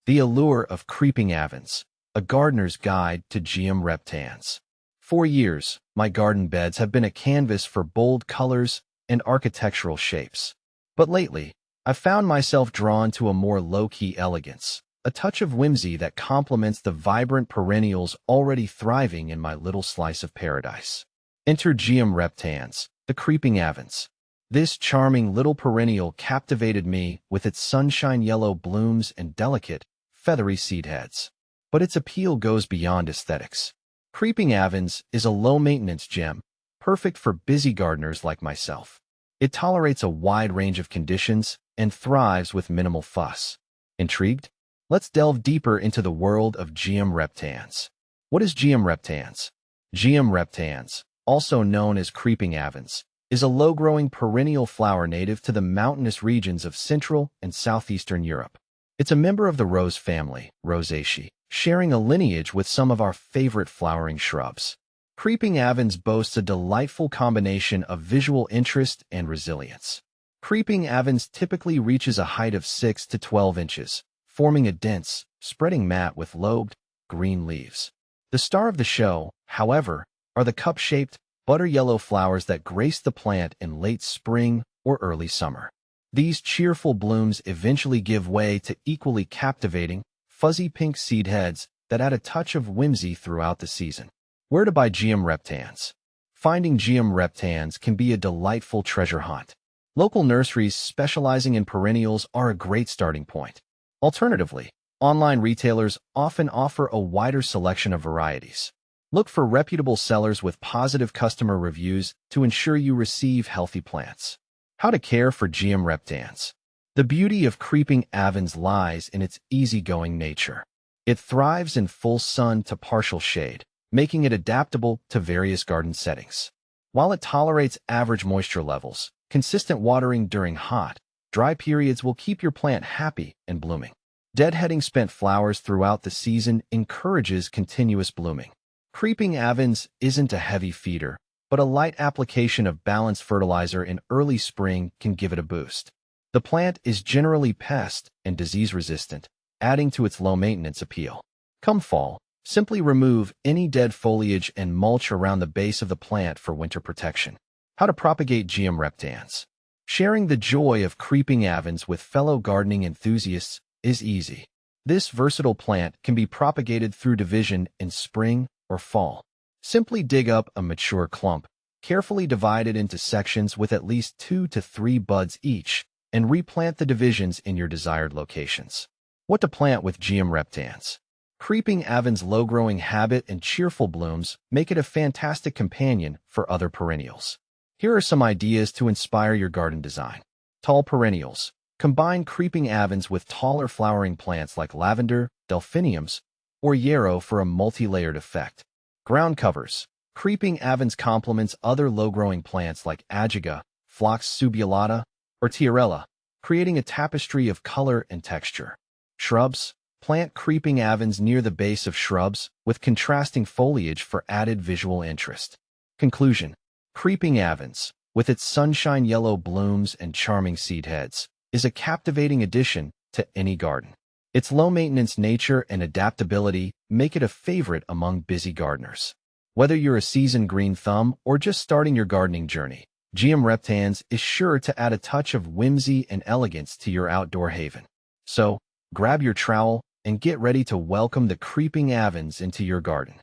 The Allure of Creeping Avens, A Gardener's Guide to Geum Reptans. For years, my garden beds have been a canvas for bold colors and architectural shapes. But lately, I've found myself drawn to a more low-key elegance, a touch of whimsy that complements the vibrant perennials already thriving in my little slice of paradise. Enter Geum Reptans, the Creeping Avens. This charming little perennial captivated me with its sunshine yellow blooms and delicate, feathery seed heads. But its appeal goes beyond aesthetics. Creeping Avens is a low-maintenance gem, perfect for busy gardeners like myself. It tolerates a wide range of conditions and thrives with minimal fuss. Intrigued? Let's delve deeper into the world of Geum Reptans. What is Geum Reptans? Geum Reptans, also known as Creeping Avens, is a low-growing perennial flower native to the mountainous regions of Central and Southeastern Europe. It's a member of the rose family, Rosaceae, sharing a lineage with some of our favorite flowering shrubs. Creeping Avens boasts a delightful combination of visual interest and resilience. Creeping Avens typically reaches a height of 6 to 12 inches, forming a dense, spreading mat with lobed, green leaves. The star of the show, however, are the cup-shaped, butter-yellow flowers that grace the plant in late spring or early summer. These cheerful blooms eventually give way to equally captivating, fuzzy pink seed heads that add a touch of whimsy throughout the season. Where to buy Geum Reptans? Finding Geum Reptans can be a delightful treasure hunt. Local nurseries specializing in perennials are a great starting point. Alternatively, online retailers often offer a wider selection of varieties. Look for reputable sellers with positive customer reviews to ensure you receive healthy plants. How to care for Geum Reptans. The beauty of Creeping Avens lies in its easygoing nature. It thrives in full sun to partial shade, making it adaptable to various garden settings. While it tolerates average moisture levels, consistent watering during hot, dry periods will keep your plant happy and blooming. Deadheading spent flowers throughout the season encourages continuous blooming. Creeping Avens isn't a heavy feeder, but a light application of balanced fertilizer in early spring can give it a boost. The plant is generally pest and disease-resistant, adding to its low-maintenance appeal. Come fall, simply remove any dead foliage and mulch around the base of the plant for winter protection. How to propagate Geum Reptans. Sharing the joy of Creeping Avens with fellow gardening enthusiasts is easy. This versatile plant can be propagated through division in spring or fall. Simply dig up a mature clump, carefully divide it into sections with at least 2 to 3 buds each, and replant the divisions in your desired locations. What to plant with Geum Reptans? Creeping Avens' low-growing habit and cheerful blooms make it a fantastic companion for other perennials. Here are some ideas to inspire your garden design. Tall perennials. Combine Creeping Avens with taller flowering plants like lavender, delphiniums, or yarrow for a multi-layered effect. Ground covers. Creeping Avens complements other low-growing plants like ajaga, phlox subulata, or tiarella, creating a tapestry of color and texture. Shrubs. Plant Creeping Avens near the base of shrubs with contrasting foliage for added visual interest. Conclusion. Creeping Avens, with its sunshine yellow blooms and charming seed heads, is a captivating addition to any garden. Its low-maintenance nature and adaptability make it a favorite among busy gardeners. Whether you're a seasoned green thumb or just starting your gardening journey, Geum Reptans is sure to add a touch of whimsy and elegance to your outdoor haven. So, grab your trowel and get ready to welcome the Creeping Avens into your garden.